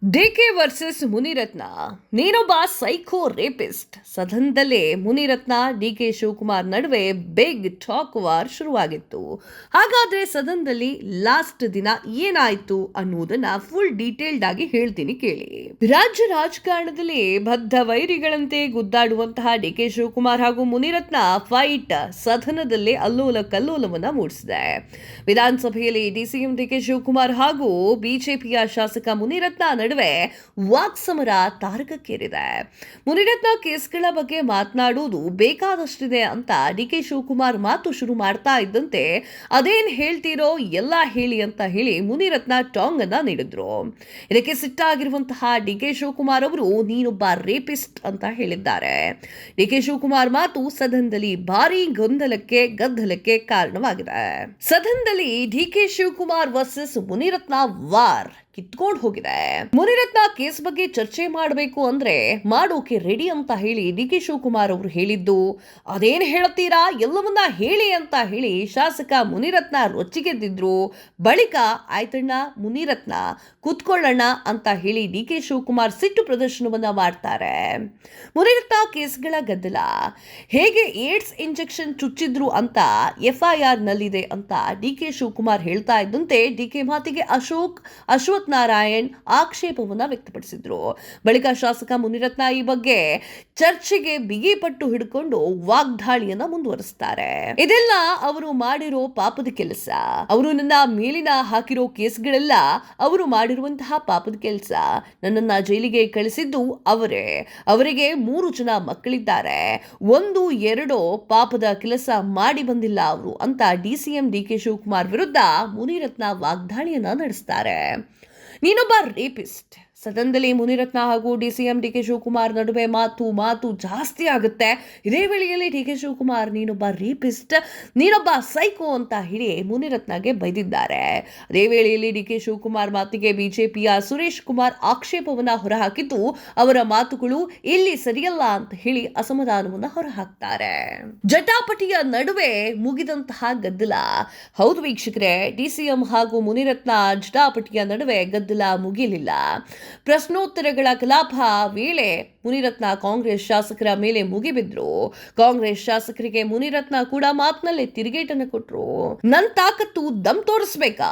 DK versus Munirathna, ನೀನೊಬ್ಬ psycho rapist. ಸದನದಲ್ಲೇ Munirathna DK Shivakumar ನಡುವೆ ಬಿಗ್ ಟಾಕ್ ವಾರ್ ಶುರುವಾಗಿತ್ತು. ಹಾಗಾದ್ರೆ ಸದನದಲ್ಲಿ ಲಾಸ್ಟ್ ದಿನ ಏನಾಯ್ತು ಅನ್ನೋದನ್ನ ಫುಲ್ ಡೀಟೇಲ್ಡ್ ಆಗಿ ಹೇಳ್ತೀನಿ ಕೇಳಿ. ರಾಜ್ಯ ರಾಜಕಾರಣದಲ್ಲಿ ಬದ್ಧ ವೈರಿಗಳಂತೆ ಗುದ್ದಾಡುವಂತಹ ಡಿಕೆ ಶಿವಕುಮಾರ್ ಹಾಗೂ ಮುನಿರತ್ನ ಫೈಟ್ ಸದನದಲ್ಲೇ ಅಲ್ಲೋಲ ಕಲ್ಲೋಲವನ್ನ ಮೂಡಿಸಿದೆ. ವಿಧಾನಸಭೆಯಲ್ಲಿ ಡಿಸಿಎಂ ಡಿಕೆ ಶಿವಕುಮಾರ್ ಹಾಗೂ ಬಿಜೆಪಿಯ ಶಾಸಕ ಮುನಿರತ್ನ ನಡುವೆ ವಾಕ್ಸಮರ ತಾರಕಕ್ಕೇರಿದೆ. ಮುನಿರತ್ನ ಕೇಸ್ಗಳ ಬಗ್ಗೆ ಮಾತನಾಡುವುದು ಬೇಕಾದಷ್ಟಿದೆ ಅಂತ ಡಿಕೆ ಶಿವಕುಮಾರ್ ಮಾತು ಶುರು ಮಾಡ್ತಾ ಇದ್ದಂತೆ ಅದೇನ್ ಹೇಳ್ತೀರೋ ಎಲ್ಲ ಹೇಳಿ ಅಂತ ಹೇಳಿ ಮುನಿರತ್ನ ಟಾಂಗ್ ಅನ್ನ ನೀಡಿದ್ರು. ಇದಕ್ಕೆ ಸಿಟ್ಟಾಗಿರುವಂತಹ ಡಿಕೆ ಶಿವಕುಮಾರ್ ಅವರು ನೀನೊಬ್ಬ ರೇಪಿಸ್ಟ್ ಅಂತ ಹೇಳಿದ್ದಾರೆ. ಡಿಕೆ ಶಿವಕುಮಾರ್ ಮಾತು ಸದನದಲ್ಲಿ ಭಾರೀ ಗದ್ದಲಕ್ಕೆ ಕಾರಣವಾಗಿದೆ. ಸದನದಲ್ಲಿ ಡಿಕೆ ಶಿವಕುಮಾರ್ ವರ್ಸಸ್ ಮುನಿರತ್ನ ವಾರ್ ಕಿತ್ಕೊಂಡು ಹೋಗಿದೆ. ಮುನಿರತ್ನ ಕೇಸ್ ಬಗ್ಗೆ ಚರ್ಚೆ ಮಾಡಬೇಕು ಅಂದ್ರೆ ಮಾಡೋಕೆ ರೆಡಿ ಅಂತ ಹೇಳಿ ಡಿಕೆ ಶಿವಕುಮಾರ್ ಅವರು ಹೇಳಿದ್ದು, ಅದೇನ್ ಹೇಳ್ತೀರಾ ಎಲ್ಲವನ್ನ ಹೇಳಿ ಅಂತ ಹೇಳಿ ಶಾಸಕ ಮುನಿರತ್ನ ರೊಚ್ಚಿಗೆದ್ದಿದ್ರು. ಬಳಿಕ ಆಯ್ತಣ್ಣ ಮುನಿರತ್ನ ಕುತ್ಕೊಳ್ಳೋಣ ಅಂತ ಹೇಳಿ ಡಿಕೆ ಶಿವಕುಮಾರ್ ಸಿಟ್ಟು ಪ್ರದರ್ಶನವನ್ನ ಮಾಡ್ತಾರೆ. ಮುನಿರತ್ನ ಕೇಸ್ಗಳ ಗದ್ದಲ, ಹೇಗೆ ಏಡ್ಸ್ ಇಂಜೆಕ್ಷನ್ ಚುಚ್ಚಿದ್ರು ಅಂತ FIR ನಲ್ಲಿದೆ ಅಂತ ಡಿಕೆ ಶಿವಕುಮಾರ್ ಹೇಳ್ತಾ ಇದ್ದಂತೆ ಡಿಕೆ ಮಾತಿಗೆ ಅಶ್ವಥ್ ನಾರಾಯಣ್ ಆಕ್ಷೇಪವನ್ನ ವ್ಯಕ್ತಪಡಿಸಿದ್ರು. ಬಳಿಕ ಶಾಸಕ ಮುನಿರತ್ನ ಈ ಬಗ್ಗೆ ಚರ್ಚೆಗೆ ಬಿಗಿಪಟ್ಟು ಹಿಡ್ಕೊಂಡು ವಾಗ್ದಾಳಿಯನ್ನ ಮುಂದುವರಿಸ್ತಾರೆ. ಇದೆಲ್ಲ ಅವರು ಮಾಡಿರೋ ಪಾಪದ ಕೆಲಸ. ಅವರು ನನ್ನ ಮೇಲಿನ ಹಾಕಿರೋ ಕೇಸ್ಗಳೆಲ್ಲ ಅವರು ಮಾಡಿರುವಂತಹ ಪಾಪದ ಕೆಲಸ. ನನ್ನನ್ನ ಜೈಲಿಗೆ ಕಳಿಸಿದ್ದು ಅವರಿಗೆ 3 ಜನ ಮಕ್ಕಳಿದ್ದಾರೆ. 1-2 ಪಾಪದ ಕೆಲಸ ಮಾಡಿ ಬಂದಿಲ್ಲ ಅವರು ಅಂತ DCM ಡಿಕೆ ಶಿವಕುಮಾರ್ ವಿರುದ್ಧ ಮುನಿರತ್ನ ವಾಗ್ದಾಳಿಯನ್ನ ನಡೆಸ್ತಾರೆ. ನೀನೊಬ್ಬ ರೇಪಿಸ್ಟ್. ಸದನದಲ್ಲಿ ಮುನಿರತ್ನ ಹಾಗೂ DCM ಡಿಕೆ ಶಿವಕುಮಾರ್ ನಡುವೆ ಮಾತು ಜಾಸ್ತಿ ಆಗುತ್ತೆ. ಇದೇ ವೇಳೆಯಲ್ಲಿ ಡಿಕೆ ಶಿವಕುಮಾರ್ ನೀನೊಬ್ಬ ರೇಪಿಸ್ಟ್, ನೀನೊಬ್ಬ ಸೈಕೋ ಅಂತ ಹೇಳಿ ಮುನಿರತ್ನಗೆ ಬೈದಿದ್ದಾರೆ. ಅದೇ ವೇಳೆಯಲ್ಲಿ ಡಿಕೆ ಶಿವಕುಮಾರ್ ಮಾತಿಗೆ ಬಿಜೆಪಿಯ ಸುರೇಶ್ ಕುಮಾರ್ ಆಕ್ಷೇಪವನ್ನ ಹೊರಹಾಕಿದ್ದು, ಅವರ ಮಾತುಗಳು ಇಲ್ಲಿ ಸರಿಯಲ್ಲ ಅಂತ ಹೇಳಿ ಅಸಮಾಧಾನವನ್ನ ಹೊರಹಾಕ್ತಾರೆ. ಜಟಾಪಟಿಯ ನಡುವೆ ಮುಗಿದಂತಹ ಗದ್ದಲ. ಹೌದು ವೀಕ್ಷಕರೇ, DCM ಹಾಗೂ ಮುನಿರತ್ನ ಜಟಾಪಟಿಯ ನಡುವೆ ಗದ್ದಲ ಮುಗಿಯಲಿಲ್ಲ. ಪ್ರಶ್ನೋತ್ತರಗಳ ಕಲಾಪ ವೇಳೆ ಮುನಿರತ್ನ ಕಾಂಗ್ರೆಸ್ ಶಾಸಕರ ಮೇಲೆ ಮುಗಿಬಿದ್ರು. ಕಾಂಗ್ರೆಸ್ ಶಾಸಕರಿಗೆ ಮುನಿರತ್ನ ಕೂಡ ಮಾತಿನಲ್ಲೇ ತಿರುಗೇಟನ್ನು ಕೊಟ್ರು. ನನ್ ತಾಕತ್ತು ದಮ್ ತೋರಿಸ್ಬೇಕಾ?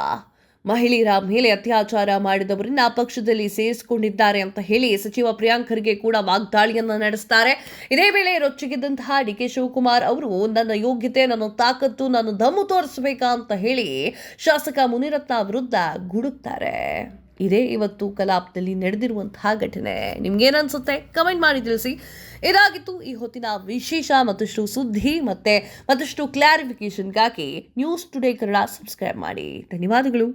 ಮಹಿಳೆಯರ ಮೇಲೆ ಅತ್ಯಾಚಾರ ಮಾಡಿದವರನ್ನ ಪಕ್ಷದಲ್ಲಿ ಸೇರಿಸಿಕೊಂಡಿದ್ದಾರೆ ಅಂತ ಹೇಳಿ ಸಚಿವ ಪ್ರಿಯಾಂಕ್ ಖರ್ಗೆ ಕೂಡ ವಾಗ್ದಾಳಿಯನ್ನ ನಡೆಸ್ತಾರೆ. ಇದೇ ವೇಳೆ ರೊಚ್ಚಿಗೆದ್ದಂತಹ ಡಿಕೆ ಶಿವಕುಮಾರ್ ಅವರು ನನ್ನ ಯೋಗ್ಯತೆ, ನನ್ನ ತಾಕತ್ತು, ನನ್ನ ದಮ್ಮು ತೋರಿಸಬೇಕಾ ಅಂತ ಹೇಳಿ ಶಾಸಕ ಮುನಿರತ್ನ ವಿರುದ್ಧ ಗುಡುಕ್ತಾರೆ. ಇದೇ ಇವತ್ತು ಕಲಾಪದಲ್ಲಿ ನಡೆದಿರುವಂತಹ ಘಟನೆ. ನಿಮ್ಗೇನನ್ಸುತ್ತೆ ಕಮೆಂಟ್ ಮಾಡಿ ತಿಳಿಸಿ. ಇದಾಗಿತ್ತು ಈ ಹೊತ್ತಿನ ವಿಶೇಷ. ಮತ್ತಷ್ಟು ಸುದ್ದಿ ಮತ್ತಷ್ಟು ಕ್ಲಾರಿಫಿಕೇಶನ್ಗಾಗಿ ನ್ಯೂಸ್ ಟುಡೇ ಕನ್ನಡ ಸಬ್ಸ್ಕ್ರೈಬ್ ಮಾಡಿ. ಧನ್ಯವಾದಗಳು.